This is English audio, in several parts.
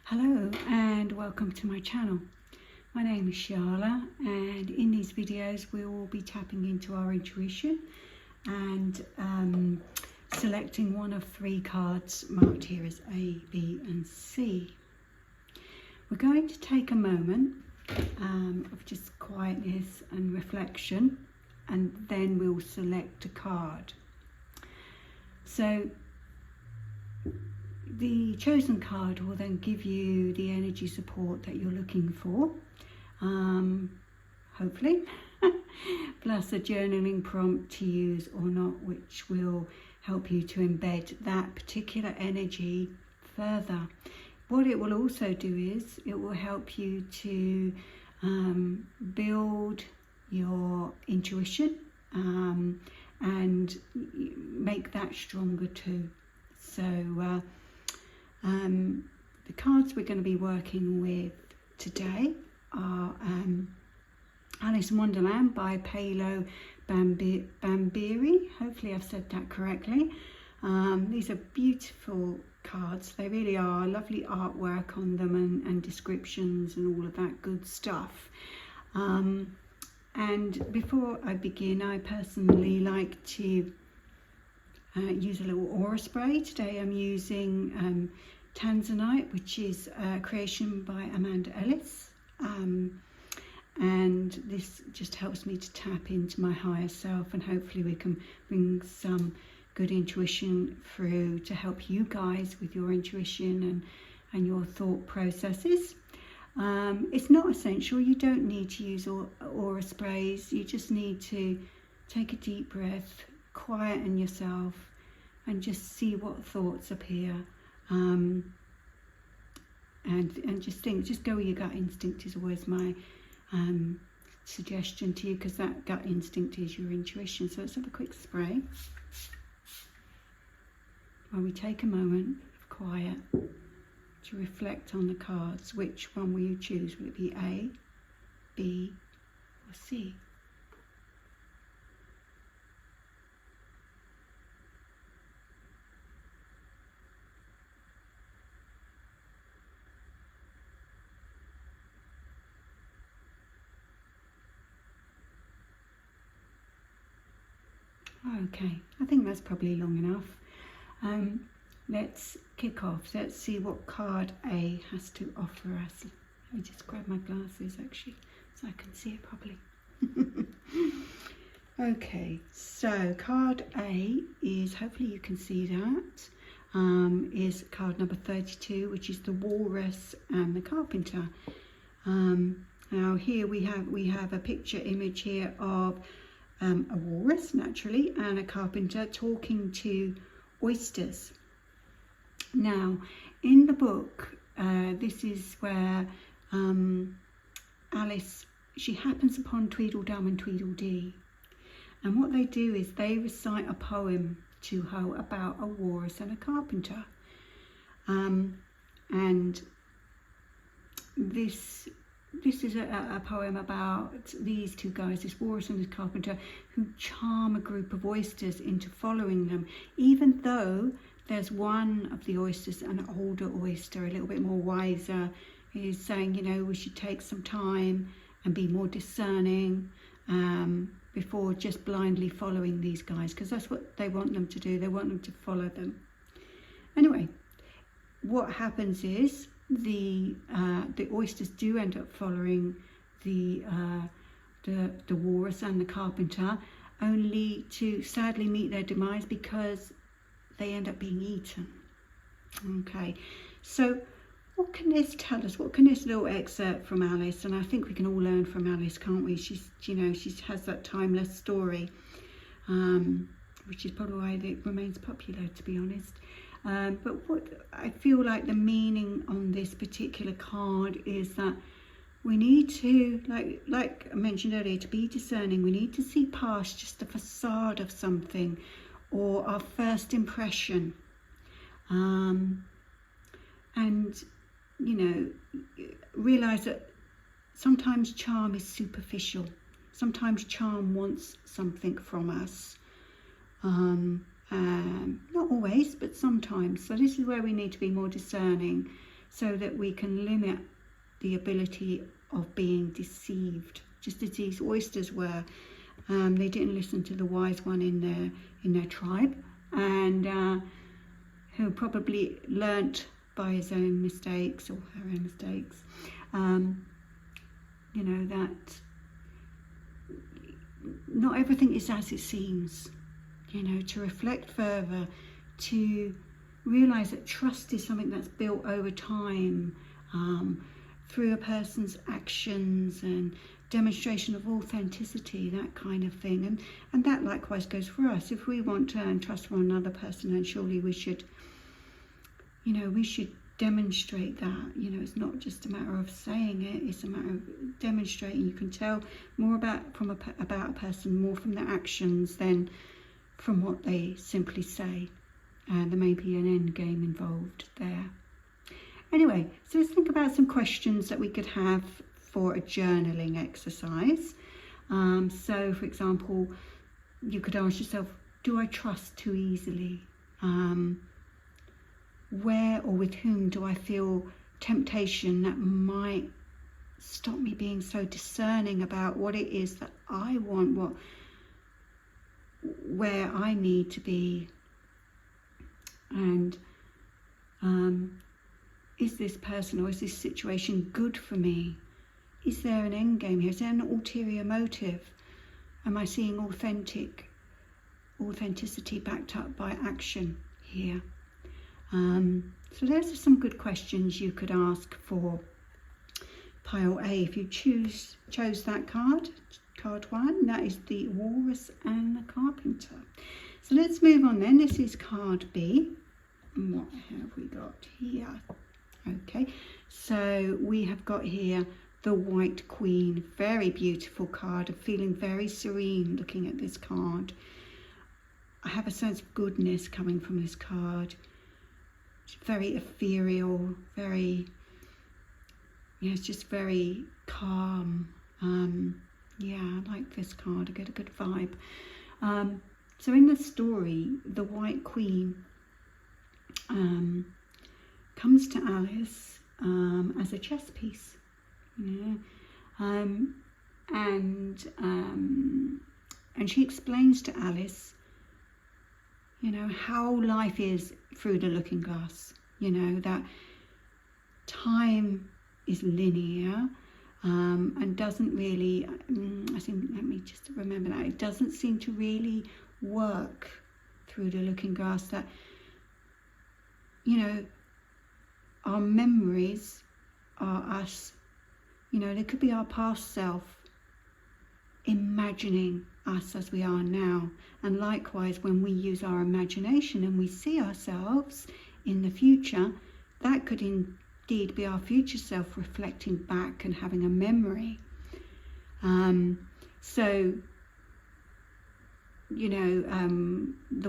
Hello and welcome to my channel. My name is Sharla, and in these videos we will be tapping into our intuition and selecting one of 3 cards marked here as A, B and C. We're going to take a moment of just quietness and reflection, and then we'll select a card. So the chosen card will then give you the energy support that you're looking for, hopefully, plus a journaling prompt to use or not, which will help you to embed that particular energy further. What it will also do is it will help you to build your intuition and make that stronger too. So the cards we're going to be working with today are Alice in Wonderland by Paolo Barbieri. Hopefully I've said that correctly. These are beautiful cards. They really are. Lovely artwork on them and descriptions and all of that good stuff. And before I begin, I personally like to use a little aura spray. Today I'm using Tanzanite, which is a creation by Ellis, and this just helps me to tap into my higher self, and hopefully we can bring some good intuition through to help you guys with your intuition and your thought processes. It's not essential. You don't need to use aura sprays. You just need to take a deep breath, quieten yourself, and just see what thoughts appear. And just think, just go with your gut instinct is always my suggestion to you, because that gut instinct is your intuition. So let's have a quick spray while we take a moment of quiet to reflect on the cards. Which one will you choose? Will it be A, B or C? Okay, I think that's probably long enough. Let's kick off. Let's see what card A has to offer us. Let me just grab my glasses actually so I can see it properly. Okay, so card A is, hopefully you can see that, is card number 32, which is the Walrus and the Carpenter. Now here we have a picture image here of a walrus, naturally, and a carpenter talking to oysters. Now, in the book, this is where Alice, she happens upon Tweedledum and Tweedledee, and what they do is they recite a poem to her about a walrus and a carpenter, and this is a poem about these 2 guys, this walrus and this carpenter, who charm a group of oysters into following them, even though there's one of the oysters, an older oyster, a little bit more wiser, is saying, you know, we should take some time and be more discerning before just blindly following these guys, because that's what they want them to do. They want them to follow them. Anyway, what happens is the oysters do end up following the walrus and the carpenter, only to sadly meet their demise because they end up being eaten. Okay, so what can this tell us? What can this little excerpt from Alice, and I think we can all learn from Alice, can't we? She's, you know, she has that timeless story, which is probably why it remains popular, to be honest. But what I feel like the meaning on this particular card is that we need to, like I mentioned earlier, to be discerning. We need to see past just the facade of something or our first impression. And, you know, realise that sometimes charm is superficial. Sometimes charm wants something from us. Not always, but sometimes. So this is where we need to be more discerning. so that we can limit the ability of being deceived, just as these oysters were. They didn't listen to the wise one in their tribe, and who probably learnt by his own mistakes or her own mistakes, that not everything is as it seems, to reflect further, to realise that trust is something that's built over time, through a person's actions and demonstration of authenticity, that kind of thing. And that likewise goes for us. If we want to earn trust from another person, then surely we should demonstrate that. It's not just a matter of saying it, it's a matter of demonstrating. You can tell more about a person more from their actions than from what they simply say. And there may be an end game involved there. Anyway, so let's think about some questions that we could have for a journaling exercise. So, for example, you could ask yourself, do I trust too easily? Where or with whom do I feel temptation that might stop me being so discerning about what it is that I want, where I need to be? And is this person or is this situation good for me? Is there an end game here? Is there an ulterior motive? Am I seeing authenticity backed up by action here? So those are some good questions you could ask for pile A. If you chose that card 1, that is the Walrus and the Carpenter. So let's move on then. This is card B. And what have we got here? Okay, so we have got here the White Queen. Very beautiful card. I'm feeling very serene looking at this card. I have a sense of goodness coming from this card. It's very ethereal, it's just very calm. I like this card. I get a good vibe. So in the story, the White Queen comes to Alice as a chess piece, and she explains to Alice, how life is through the looking glass. That time is linear, and doesn't really. Let me just remember that it doesn't seem to really work through the looking glass. That our memories are us. They could be our past self imagining us as we are now. And likewise, when we use our imagination and we see ourselves in the future, that could indeed be our future self reflecting back and having a memory. The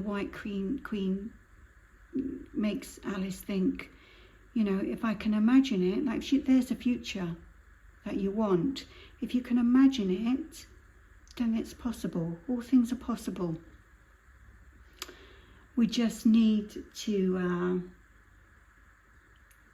White Queen makes Alice think, if I can imagine it, there's a future that you want. If you can imagine it, then it's possible. All things are possible. We just need to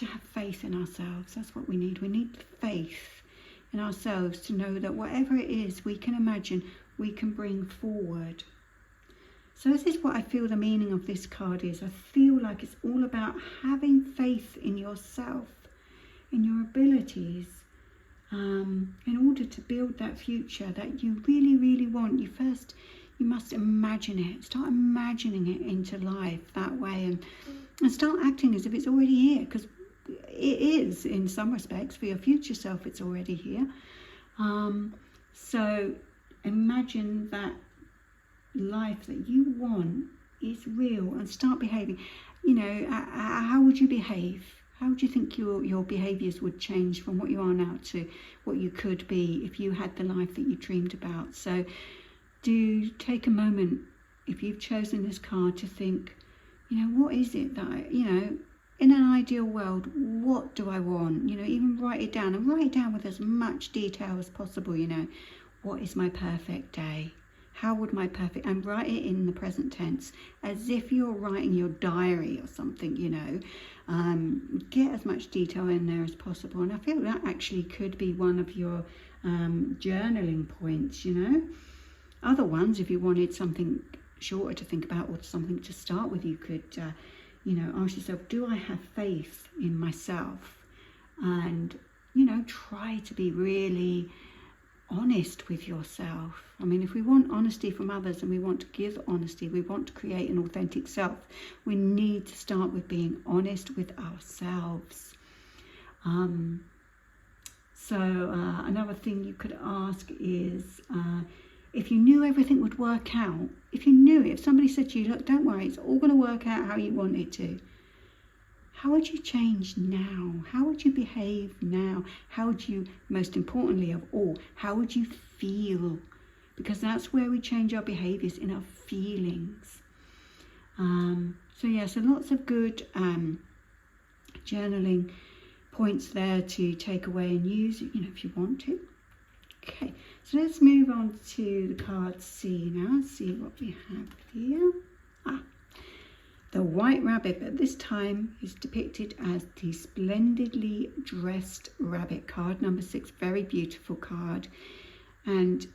have faith in ourselves. That's what we need. We need faith in ourselves to know that whatever it is we can imagine, we can bring forward. So this is what I feel the meaning of this card is. I feel like it's all about having faith in yourself, in your abilities, in order to build that future that you really, really want. You must imagine it. Start imagining it into life that way, and start acting as if it's already here, because it is in some respects. For your future self, it's already here. So imagine that life that you want is real, and start behaving. How would you behave? How would you think your behaviours would change from what you are now to what you could be if you had the life that you dreamed about? So do take a moment, if you've chosen this card, to think, what is it that in an ideal world, what do I want? Even write it down, and write it down with as much detail as possible. What is my perfect day? how would my perfect, and write it in the present tense as if you're writing your diary or something, you know. Get as much detail in there as possible, and I feel that actually could be one of your journaling points, you know. Other ones, if you wanted something shorter to think about or something to start with, you could you know, ask yourself, do I have faith in myself? And, you know, try to be really honest with yourself. I mean, if we want honesty from others and we want to give honesty, we want to create an authentic self, we need to start with being honest with ourselves. Another thing you could ask is, if you knew everything would work out, if you knew it, if somebody said to you, look, don't worry, it's all going to work out how you want it to, how would you change now? How would you behave now? How would you, most importantly of all, how would you feel? Because that's where we change our behaviours, in our feelings. So lots of good journaling points there to take away and use, you know, if you want to. Okay, so let's move on to the card C now. See what we have here. The white rabbit, but this time is depicted as the splendidly dressed rabbit, card number 6. Very beautiful card. And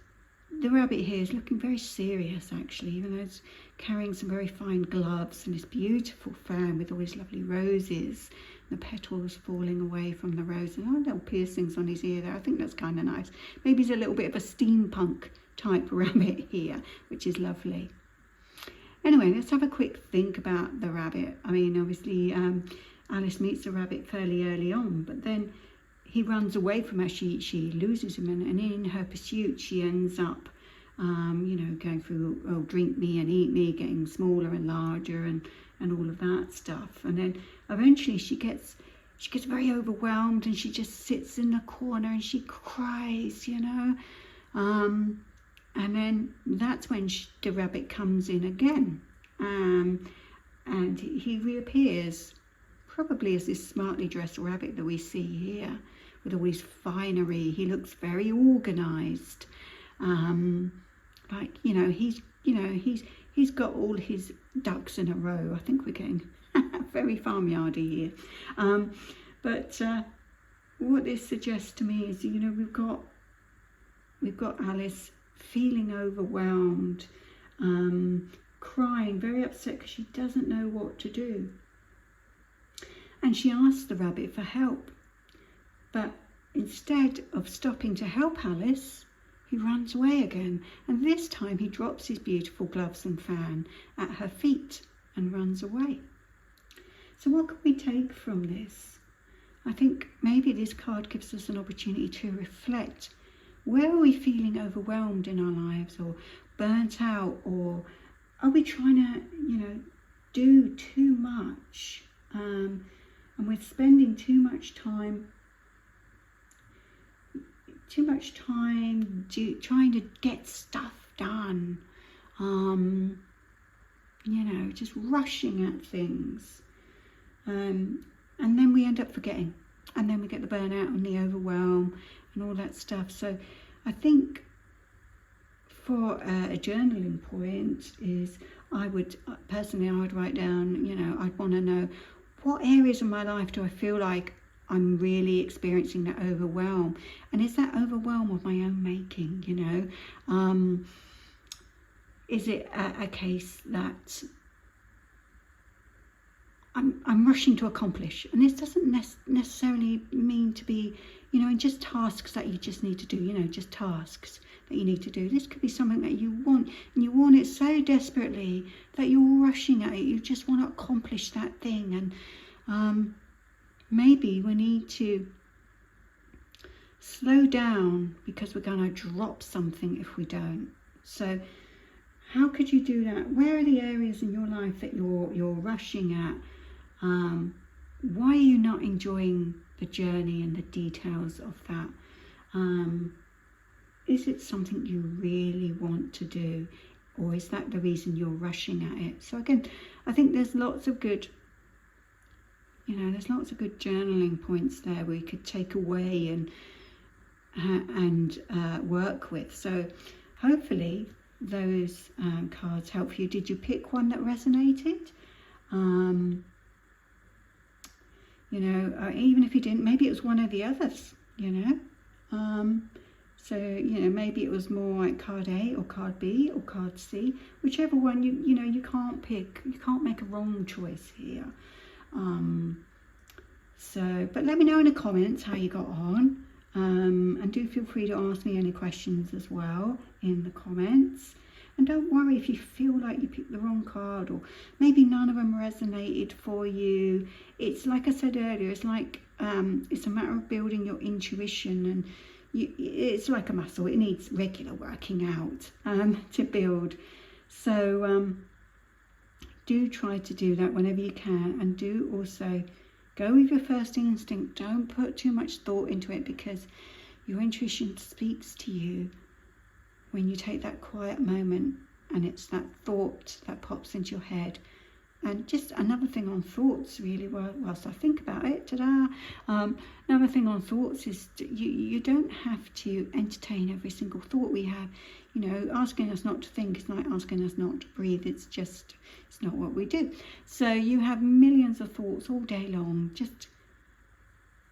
the rabbit here is looking very serious, actually, even though it's carrying some very fine gloves and this beautiful fan with all these lovely roses, the petals falling away from the rose, and little piercings on his ear there. I think that's kind of nice. Maybe he's a little bit of a steampunk type rabbit here, which is lovely. Anyway, let's have a quick think about the rabbit. I mean, obviously, Alice meets the rabbit fairly early on, but then he runs away from her. She loses him, and in her pursuit, she ends up, you know, going through, oh, drink me and eat me, getting smaller and larger, and all of that stuff. And then eventually she gets very overwhelmed, and she just sits in the corner and she cries, you know. And then that's when the rabbit comes in again, and he reappears, probably as this smartly dressed rabbit that we see here, with all his finery. He looks very organised, like, you know, he's got all his ducks in a row. I think we're getting very farmyardy here, but what this suggests to me is, you know, we've got Alice feeling overwhelmed, crying, very upset because she doesn't know what to do. And she asks the rabbit for help. But instead of stopping to help Alice, he runs away again. And this time he drops his beautiful gloves and fan at her feet and runs away. So what can we take from this? I think maybe this card gives us an opportunity to reflect. Where are we feeling overwhelmed in our lives, or burnt out, or are we trying to, you know, do too much, and we're spending too much time trying to get stuff done, you know, just rushing at things, and then we end up forgetting, and then we get the burnout and the overwhelm and all that stuff. So I think for a journaling point is, I would write down, you know, I'd want to know, what areas of my life do I feel like I'm really experiencing that overwhelm, and is that overwhelm of my own making, you know? Is it a case that I'm rushing to accomplish, and this doesn't necessarily mean to be, you know, in just tasks that you just need to do, you know, just tasks that you need to do. This could be something that you want, and you want it so desperately that you're rushing at it. You just want to accomplish that thing, and maybe we need to slow down, because we're going to drop something if we don't. So how could you do that? Where are the areas in your life that you're rushing at? Why are you not enjoying the journey and the details of that? Is it something you really want to do, or is that the reason you're rushing at it? So again, I think there's lots of good, you know, there's lots of good journaling points there we could take away and work with. So hopefully those cards help you. Did you pick one that resonated? You know, even if you didn't, maybe it was one of the others, you know. So, you know, maybe it was more like card A or card B or card C, whichever one, you know, you can't pick, you can't make a wrong choice here. But let me know in the comments how you got on. And do feel free to ask me any questions as well in the comments. And don't worry if you feel like you picked the wrong card, or maybe none of them resonated for you. It's like I said earlier, it's like it's a matter of building your intuition, and it's like a muscle. It needs regular working out to build. So do try to do that whenever you can, and do also go with your first instinct. Don't put too much thought into it, because your intuition speaks to you when you take that quiet moment, and it's that thought that pops into your head. And just another thing on thoughts, really, whilst I think about it, another thing on thoughts is you don't have to entertain every single thought we have. You know, asking us not to think is like asking us not to breathe. It's not what we do. So you have millions of thoughts all day long,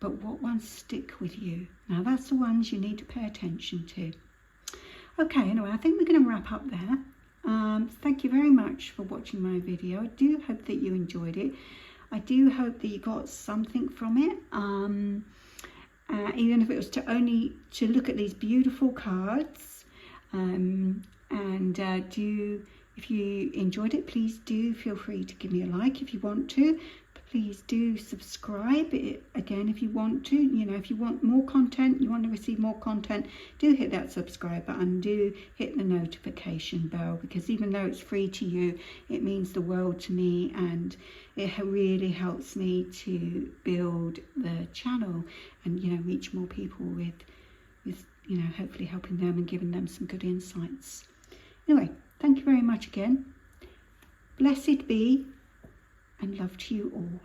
but what ones stick with you? Now that's the ones you need to pay attention to. Okay, anyway, I think we're going to wrap up there. Thank you very much for watching my video. I do hope that you enjoyed it. I do hope that you got something from it. Even if it was to look at these beautiful cards. If you enjoyed it, please do feel free to give me a like if you want to. Please do subscribe again if you want to. You know, if you want more content, you want to receive more content, do hit that subscribe button, do hit the notification bell, because even though it's free to you, it means the world to me, and it really helps me to build the channel and, you know, reach more people with you know, hopefully helping them and giving them some good insights. Anyway, thank you very much again. Blessed be, and love to you all.